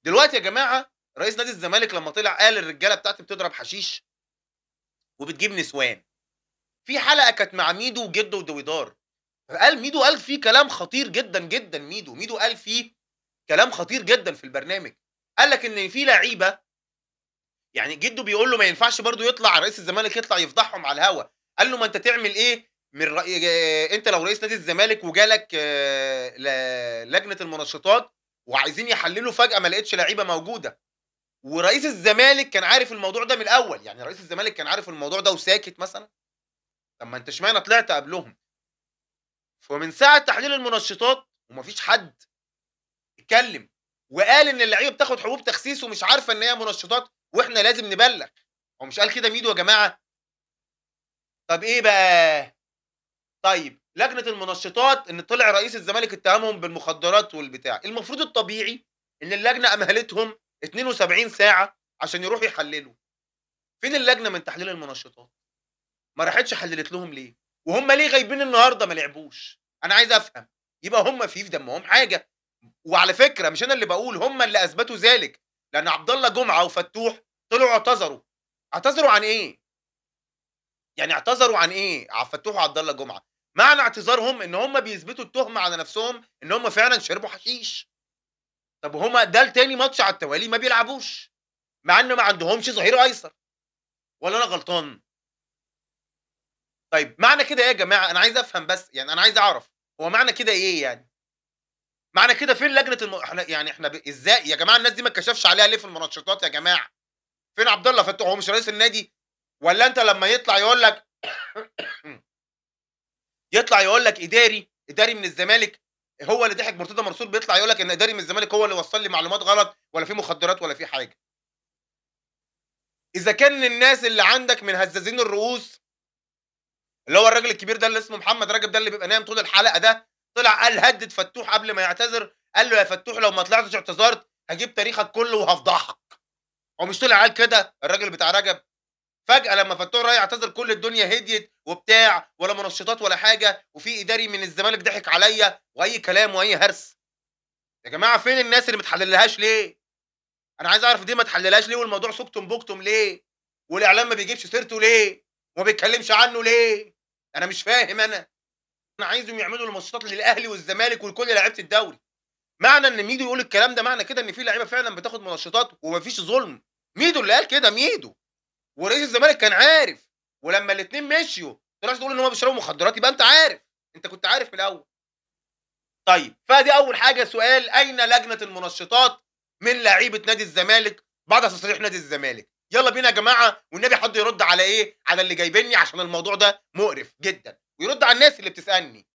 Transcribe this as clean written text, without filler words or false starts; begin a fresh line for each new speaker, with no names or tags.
دلوقتي يا جماعة رئيس نادي الزمالك لمّا طلع قال الرجالة بتاعتي بتضرب حشيش وبتجيب نسوان، في حلقة كانت مع ميدو وجدو ودويدار، فقال ميدو قال فيه كلام خطير جدًا، جدًا ميدو قال فيه كلام خطير جدًا في البرنامج، قال لك إن في لعيبة يعني جدو بيقول له ما ينفعش برضه يطلع رئيس الزمالك يطلع يفضحهم على الهوا، قال له: "ما أنت تعمل إيه من أنت لو رئيس نادي الزمالك وجالك لجنة المنشطات وعايزين يحللوا فجأة ما لقيتش لعيبة موجودة." ورئيس الزمالك كان عارف الموضوع ده من الأول، يعني رئيس الزمالك كان عارف الموضوع ده وساكت مثلًا؟ طب ما أنت اشمعنى طلعت قبلهم؟ فمن ساعة تحليل المنشطات وما فيش حد اتكلم وقال إن اللعيبة بتاخد حبوب تخسيس ومش عارفة إن هي منشطات وإحنا لازم نبلّغ، هو مش قال كده ميدو يا جماعة؟ طب إيه بقى؟ طيب لجنة المنشطات إن طلع رئيس الزمالك اتهمهم بالمخدرات والبتاع، المفروض الطبيعي إن اللجنة أمهلتهم 72 ساعة عشان يروحوا يحللوا، فين اللجنة من تحليل المنشطات؟ ما راحتش حللت لهم ليه؟ وهُم ليه غايبين النهارده ما لعبوش؟ أنا عايز أفهم، يبقى هُم في دمهم حاجة، وعلى فكرة مش أنا اللي باقول هُم اللي أثبتوا ذلك، لأن عبد الله جمعة وفتوح طلعوا اعتذروا، اعتذروا عن إيه؟ يعني اعتذروا عن إيه؟ فتوح وعبد الله جمعة، معنى اعتذارهم إن هُم بيثبتوا التهمة على نفسهم إن هُم فعلًا شربوا حشيش، طب وهُم ده لتاني ماتش على التوالي ما بيلعبوش، مع إن ما عندهمش ظهير أيسر، والّا أنا غلطان؟ طيب معنى كده إيه يا جماعة؟ أنا عايز أفهم بس، يعني أنا عايز أعرف، هو معنى كده إيه يعني؟ معنى كده فين لجنة إحنا يعني إحنا إزاي يا جماعة الناس دي ما اتكشفش عليها ليه في المنشطات يا جماعة؟ فين عبد الله فتوح هو مش رئيس النادي؟ والّا أنت لمّا يطلع يقول لك إداري من الزمالك هو اللي ضحك مرتضى منصور بيطلع يقول لك إن إداري من الزمالك هو اللي وصّل لي معلومات غلط ولا في مخدرات ولا في حاجة. إذا كان الناس اللي عندك من هزازين الرؤوس اللي هو الراجل الكبير ده اللي اسمه محمد رجب ده اللي بيبقى نايم طول الحلقة ده، طلع قال هدِّد فتوح قبل ما يعتذر، قال له: "يا فتوح لو ما طلعتش اعتذرت هاجيب تاريخك كله وهافضحك." هو مش طلع قال كده الراجل بتاع رجب؟ فجأة لمّا فتوح راح يعتذر كل الدنيا هديت وبتاع ولا منشطات ولا حاجة، وفي إداري من الزمالك ضحك عليَّ وأي كلام وأي هرس. يا جماعة فين الناس اللي ما اتحللهاش ليه؟ أنا عايز أعرف دي ما اتحللهاش ليه والموضوع سُكتُم بُكتُم ليه؟ والإعلام ما بيجيبش سيرته ليه؟ وما بيتكلمش عنه ليه؟ أنا مش فاهم أنا. أنا عايزهم يعملوا الماتشات للأهلي والزمالك ولكل لعيبة الدوري. معنى إن ميدو يقول الكلام ده معنى كده إن في لعيبة فعلًا بتاخد منشطات وما فيش ظلم. ميدو اللي قال كده ميدو، ورئيس الزمالك كان عارف، ولمّا الاتنين مشيوا طلعت تقول إن هُم بيشربوا مخدرات يبقى أنت عارف، أنت كنت عارف من الأول. طيب فدي أول حاجة سؤال أين لجنة المنشطات من لعيبة نادي الزمالك بعد تصريح نادي الزمالك؟ يالّا بينا يا جماعة والنبي حد يرد على إيه، على اللي جايبينّي عشان الموضوع ده مقرف جدًا، ويرد على الناس اللي بتسألني.